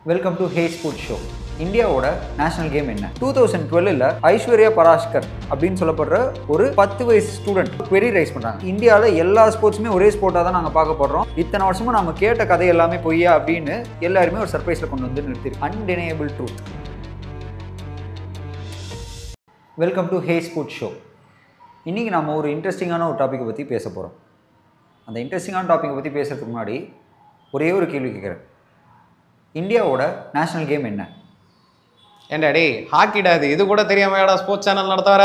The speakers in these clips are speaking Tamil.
Welcome to hey sports show. இந்தியாவோட நேஷனல் கேம் என்ன? 2012 ஐஸ்வர்யா பராஷ்கர் அப்படின்னு சொல்லப்படுற ஒரு 10 வயசு ஸ்டூடெண்ட் query ரைஸ் பண்றாங்க. இந்தியாவில் எல்லா ஸ்போர்ட்ஸுமே ஒரே ஸ்போர்ட்டாக தான் நாங்கள் பார்க்க போடுறோம், இத்தனை வருஷமா நம்ம கேட்ட கதை எல்லாமே பொய்யா அப்படின்னு எல்லாருமே ஒரு சர்ப்ரைஸ்ல கொண்டு வந்து நிறுத்திருக்கு. Undeniable truth. Welcome to hey sports show. இன்னைக்கு நம்ம ஒரு இன்ட்ரெஸ்டிங்கான ஒரு டாப்பிக்கை பற்றி பேச போகிறோம். அந்த இன்ட்ரெஸ்டிங்கான டாப்பிக்கை பற்றி பேசுறதுக்கு முன்னாடி ஒரே ஒரு கேள்வி கேட்குறேன். இந்தியாவோட நேஷனல் கேம் என்ன? ஏண்டா டே ஹாக்கிடா இது கூட தெரியாமையாடா ஸ்போர்ட்ஸ் சேனல் நடத்த வர?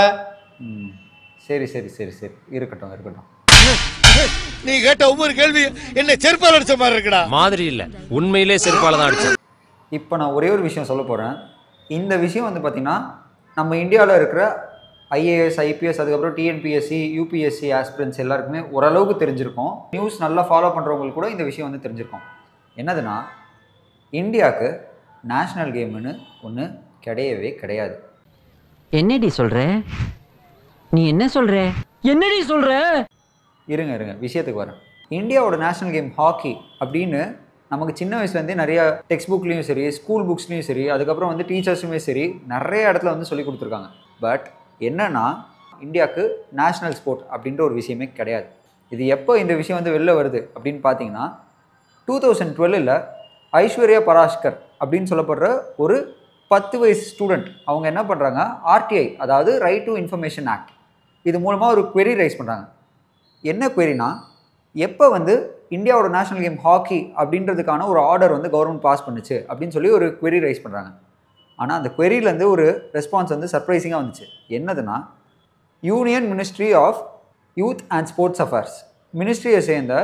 சரி சரி சரி சரி இருக்கட்டும் இருக்கட்டும். நீ கேட்ட ஒவ்வொரு கேள்வி என்ன செருப்பால் அடிச்ச மாதிரி இருக்குடா. மாதிரி இல்லை, உண்மையிலே செருப்பால தான் அடிச்சேன். இப்போ நான் ஒரே ஒரு விஷயம் சொல்ல போகிறேன். இந்த விஷயம் வந்து பார்த்திங்கன்னா நம்ம இந்தியாவில் இருக்கிற ஐஏஎஸ், ஐபிஎஸ், அதுக்கப்புறம் டிஎன்பிஎஸ்சி, யூபிஎஸ்சி ஆஸ்பிரன்ஸ் எல்லாருக்குமே ஓரளவுக்கு தெரிஞ்சிருக்கும். நியூஸ் நல்லா ஃபாலோ பண்ணுறவங்களுக்கு கூட இந்த விஷயம் வந்து தெரிஞ்சிருக்கும். என்னதுன்னா, இந்தியாவுக்கு நேஷ்னல் கேம்னு ஒன்று கிடையவே கிடையாது. என்னடி சொல்ற? நீ என்ன சொல்ற? என்னடி சொல்ற? இருங்க விஷயத்துக்கு வரேன். இந்தியாவோட நேஷ்னல் கேம் ஹாக்கி அப்படின்னு நமக்கு சின்ன வயசுலேருந்தே நிறைய டெக்ஸ்ட் புக்லேயும் சரி, ஸ்கூல் புக்ஸ்லேயும் சரி, அதுக்கப்புறம் வந்து டீச்சர்ஸுமே சரி நிறைய இடத்துல வந்து சொல்லி கொடுத்துருக்காங்க. பட் என்னன்னா, இந்தியாவுக்கு நேஷ்னல் ஸ்போர்ட் அப்படின்ற ஒரு விஷயமே கிடையாது. இது எப்போ இந்த விஷயம் வந்து வெளில வருது அப்படின்னு பார்த்தீங்கன்னா, 2012 ஐஸ்வர்யா பராஷ்கர் அப்படின்னு சொல்லப்படுற ஒரு 10 வயசு ஸ்டூடெண்ட் அவங்க என்ன பண்ணுறாங்க, ஆர்டிஐ அதாவது ரைட் டு இன்ஃபர்மேஷன் ஆக்ட் இது மூலமாக ஒரு query ரைஸ் பண்ணுறாங்க. என்ன queryனா, எப்போ வந்து இந்தியாவோட நேஷனல் கேம் ஹாக்கி அப்படின்றதுக்கான ஒரு ஆர்டர் வந்து கவர்மெண்ட் பாஸ் பண்ணுச்சு அப்படின்னு சொல்லி ஒரு query ரைஸ் பண்ணுறாங்க. ஆனால் அந்த queryலேருந்து ஒரு ரெஸ்பான்ஸ் வந்து சர்ப்ரைசிங்காக வந்துச்சு. என்னதுன்னா, union ministry of youth and sports affairs மினிஸ்ட்ரியை சேர்ந்த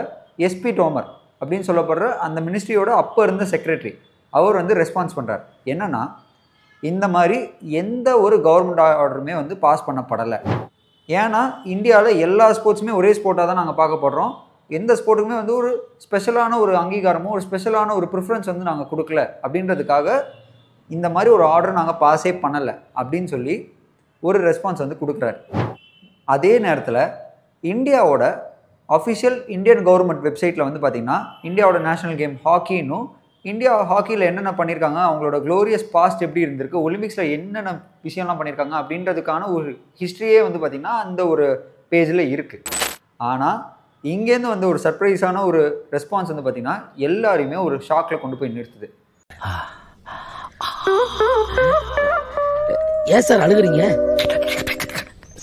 எஸ்பி டோமர் அப்படின்னு சொல்லப்படுற அந்த மினிஸ்ட்ரியோட அப்போ இருந்த செக்ரட்டரி அவர் வந்து ரெஸ்பான்ஸ் பண்ணுறார். என்னன்னா, இந்த மாதிரி எந்த ஒரு கவர்மெண்ட் ஆர்டருமே வந்து பாஸ் பண்ணப்படலை. ஏன்னா இந்தியாவில் எல்லா ஸ்போர்ட்ஸுமே ஒரே ஸ்போர்ட்டாக தான் நாங்கள் பார்க்க போடுறோம், எந்த ஸ்போர்ட்டுக்குமே வந்து ஒரு ஸ்பெஷலான ஒரு அங்கீகாரமோ ஒரு ஸ்பெஷலான ஒரு ப்ரிஃபரன்ஸ் வந்து நாங்கள் கொடுக்கல அப்படின்றதுக்காக இந்த மாதிரி ஒரு ஆர்டர் நாங்கள் பாஸே பண்ணலை அப்படின்னு சொல்லி ஒரு ரெஸ்பான்ஸ் வந்து கொடுக்குறாரு. அதே நேரத்தில் இந்தியாவோட அஃபிஷியல் இந்தியன் கவர்மெண்ட் வெப்சைட்டில் வந்து பார்த்திங்கன்னா, இந்தியாவோட நேஷனல் கேம் ஹாக்கின்னும் இந்தியா ஹாக்கியில் என்னென்ன பண்ணியிருக்காங்க, அவங்களோட க்ளோரியஸ் பாஸ்ட் எப்படி இருந்திருக்கு, ஒலிம்பிக்ஸில் என்னென்ன விஷயம்லாம் பண்ணியிருக்காங்க அப்படின்றதுக்கான ஒரு ஹிஸ்ட்ரியே வந்து பார்த்திங்கன்னா அந்த ஒரு பேஜில் இருக்குது. ஆனால் இங்கேருந்து வந்து ஒரு சர்ப்ரைஸான ஒரு ரெஸ்பான்ஸ் வந்து பார்த்திங்கன்னா எல்லாரையுமே ஒரு ஷாக்கில் கொண்டு போய் நிறுத்துது. ஏன் சார் அழுகுறீங்க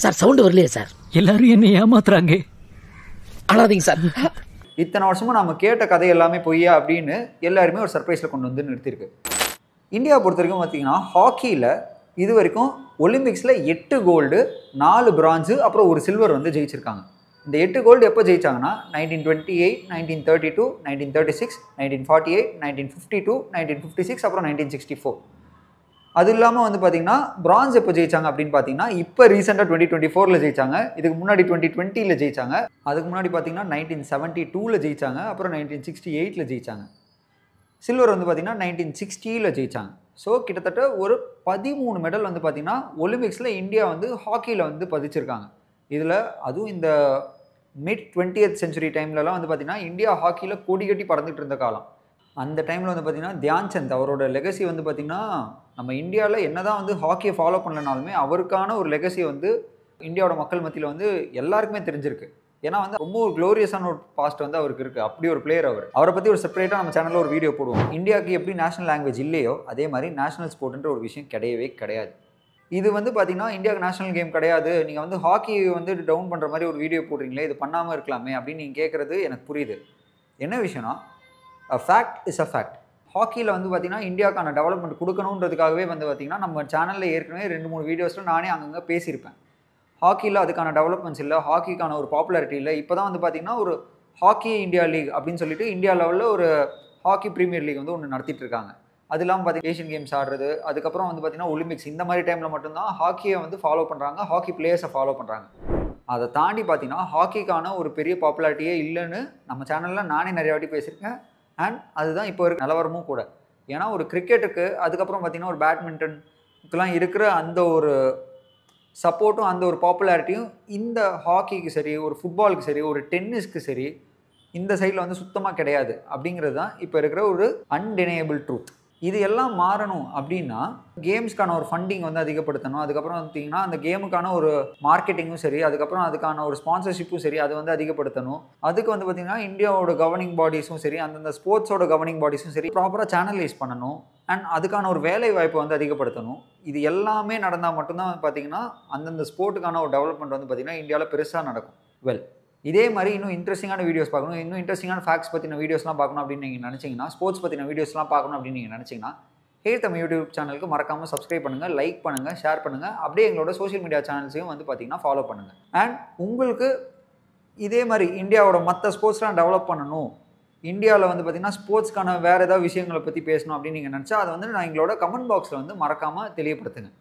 சார்? சவுண்ட் வரலையே சார்? எல்லாரும் என்ன ஏமாத்துறாங்க. அழாதீங்க சார். இத்தனை வருஷமும் நம்ம கேட்ட கதை எல்லாமே பொய்யா அப்படின்னு எல்லாருமே ஒரு சர்ப்ரைஸில் கொண்டு வந்து நிறுத்திருக்கு. இந்தியா பொறுத்த வரைக்கும் பார்த்தீங்கன்னா ஹாக்கியில் இது வரைக்கும் ஒலிம்பிக்ஸில் 8 கோல்டு, 4 பிரான்ஸு, அப்புறம் ஒரு சில்வர் வந்து ஜெயிச்சிருக்காங்க. இந்த 8 கோல்டு எப்போ ஜெயிச்சாங்கன்னா 1928, 1932, 1936, 1948, 1952, 1956, அப்புறம் 1964. அது இல்லாமல் வந்து பார்த்தீங்கன்னா பிரான்ஸ் எப்போ ஜெயிச்சாங்க அப்படின்னு பார்த்தீங்கன்னா இப்போ ரீசெண்டாக 2024 ஜெயிச்சாங்க. இதுக்கு முன்னாடி 2020 ஜெயிச்சாங்க. அதுக்கு முன்னாடி பார்த்தீங்கன்னா 1972 ஜெயிச்சாங்க. அப்புறம் 1968 ஜெயிச்சாங்க. சில்வர் வந்து பார்த்தீங்கன்னா 1960 ஜெயிச்சாங்க. ஸோ கிட்டத்தட்ட ஒரு 13 மெடல் வந்து பார்த்தீங்கன்னா ஒலிம்பிக்ஸில் இந்தியா வந்து ஹாக்கியில் வந்து பதிச்சிருக்காங்க. இதில் அதுவும் இந்த மிட் 20th சென்ச்சுரி டைம்லலாம் வந்து பார்த்தீங்கன்னா இந்தியா ஹாக்கியில் கொடி கட்டி பறந்துட்டு இருந்த காலம். அந்த டைமில் வந்து பார்த்திங்கன்னா தியான் சந்த் அவரோட லெகசி வந்து பார்த்திங்கன்னா நம்ம இந்தியாவில் என்ன தான் வந்து ஹாக்கியை ஃபாலோ பண்ணலனாலுமே அவருக்கான ஒரு லெகசி வந்து இந்தியாவோட மக்கள் மத்தியில் வந்து எல்லாருக்குமே தெரிஞ்சிருக்கு. ஏன்னா வந்து ரொம்ப ஒரு க்ளோரியஸான ஒரு பாஸ்ட் வந்து அவருக்கு இருக்குது. அப்படி ஒரு பிளேயர் அவரை பற்றி ஒரு செப்பரேட்டாக நம்ம சேனலில் ஒரு வீடியோ போடுவோம். இந்தியாவுக்கு எப்படி நேஷனல் லாங்குவேஜ் இல்லையோ அதே மாதிரி நேஷனல் ஸ்போர்ட்ன்ற ஒரு விஷயம் கிடையவே கிடையாது. இது வந்து பார்த்திங்கன்னா இந்தியாவுக்கு நேஷனல் கேம் கிடையாது, நீங்கள் வந்து ஹாக்கி வந்து டவுன் பண்ணுற மாதிரி ஒரு வீடியோ போடுறீங்களே, இது பண்ணாமல் இருக்கலாமே அப்படின்னு நீங்கள் கேட்குறது எனக்கு புரியுது. என்ன விஷயம்னா, ஃபேக்ட் இஸ் அ ஃபேக்ட். ஹாக்கியில் வந்து பார்த்திங்கன்னா இந்தியாவுக்கான டெவலப்மெண்ட் கொடுக்கணுன்றதுக்காகவே வந்து பார்த்திங்கன்னா நம்ம சேனலில் ஏற்கனவே 2-3 வீடியோஸில் நானே அங்கங்கே பேசியிருப்பேன். ஹாக்கியில் அதுக்கான டெவலப்மெண்ட்ஸ் இல்லை, ஹாக்கிக்கான ஒரு பாப்புலாரிட்டி இல்லை. இப்போ தான் வந்து பார்த்திங்கன்னா ஒரு ஹாக்கி இந்தியா லீக் அப்படின்னு சொல்லிட்டு இந்தியா லெவலில் ஒரு ஹாக்கி ப்ரீமியர் லீக் வந்து ஒன்று நடத்திட்டு இருக்காங்க. அது இல்லாமல் பார்த்திங்கன்னா ஏஷியன் கேம்ஸ் ஆடுறது, அதுக்கப்புறம் வந்து பார்த்திங்கன்னா ஒலிம்பிக்ஸ், இந்த மாதிரி டைமில் மட்டும்தான் ஹாக்கியை வந்து ஃபாலோ பண்ணுறாங்க, ஹாக்கி பிளேயர்ஸை ஃபாலோ பண்ணுறாங்க. அதை தாண்டி பார்த்திங்கன்னா ஹாக்கிக்கான ஒரு பெரிய பாப்புலாரிட்டியே இல்லைன்னு நம்ம சேனலில் நானே நிறைய வாட்டி பேசியிருக்கேன். அண்ட் அதுதான் இப்போ இருக்க நிலவரமும் கூட. ஏன்னா ஒரு கிரிக்கெட்டுக்கு, அதுக்கப்புறம் பார்த்திங்கன்னா ஒரு பேட்மிண்டனுக்கெலாம் இருக்கிற அந்த ஒரு சப்போர்ட்டும் அந்த ஒரு பாப்புலாரிட்டியும் இந்த ஹாக்கிக்கு சரி, ஒரு ஃபுட்பாலுக்கு சரி, ஒரு டென்னிஸ்க்கு சரி இந்த சைடில் வந்து சுத்தமாக கிடையாது அப்படிங்கிறது தான் இப்போ இருக்கிற ஒரு அன்டெனியபிள் ட்ரூத். இது எல்லாம் மாறணும் அப்படின்னா கேம்ஸ்க்கான ஒரு ஃபண்டிங் வந்து அதிகப்படுத்தணும். அதுக்கப்புறம் பார்த்தீங்கன்னா அந்த கேமுக்கான ஒரு மார்க்கெட்டிங்கும் சரி, அதுக்கப்புறம் அதுக்கான ஒரு ஸ்பான்சர்ஷிப்பும் சரி, அது வந்து அதிகப்படுத்தணும். அதுக்கு வந்து பார்த்தீங்கன்னா இந்தியாவோட கவர்னிங் பாடிஸும் சரி, அந்தந்த ஸ்போர்ட்ஸோட கவர்னிங் பாடிஸும் சரி ப்ராப்பராக சேனலைஸ் பண்ணணும். அண்ட் அதுக்கான ஒரு வேலை வாய்ப்பை வந்து அதிகப்படுத்தணும். இது எல்லாமே நடந்தால் மட்டும்தான் பார்த்தீங்கன்னா அந்தந்த ஸ்போர்ட்டுக்கான ஒரு டெவலப்மெண்ட் வந்து பார்த்தீங்கன்னா இந்தியாவில் பெருசாக நடக்கும். வெல், இதே மாதிரி இன்னும் இன்ட்ரெஸ்டிங்கான வீடியோஸ் பார்க்கணும், இன்னும் இன்ட்ரெஸ்டிங்கான ஃபேக்ட்ஸ் பற்றின வீடியோஸ்லாம் பார்க்கணும் அப்படின்னு நீங்கள் நினச்சிங்கன்னா, ஸ்போர்ட்ஸ் பற்றின வீடியோஸ்லாம் பார்க்கணும் அப்படின்னு நீங்கள் நினச்சிங்கன்னா, ஹே தமிழ் யூடியூப் சேனலுக்கு மறக்காமல் சப்ஸ்கிரைப் பண்ணுங்கள், லைக் பண்ணுங்கள், ஷேர் பண்ணுங்கள். அப்படியே எங்களோட சோஷியல் மீடியா சேனல்ஸையும் வந்து பார்த்தீங்கன்னா ஃபாலோ பண்ணுங்கள். அண்ட் உங்களுக்கு இதே மாதிரி இந்தியாவோட மற்ற ஸ்போர்ட்ஸ்லாம் டெவலப் பண்ணணும், இந்தியாவில் வந்து பார்த்தீங்கன்னா ஸ்போர்ட்ஸ்க்கான வேறு ஏதாவது விஷயங்களை பற்றி பேசணும் அப்படின்னு நீங்கள் நினச்சா அதை வந்து நான் எங்களோட கமெண்ட் பாக்ஸில் வந்து மறக்காமல் தெரியப்படுத்துங்க.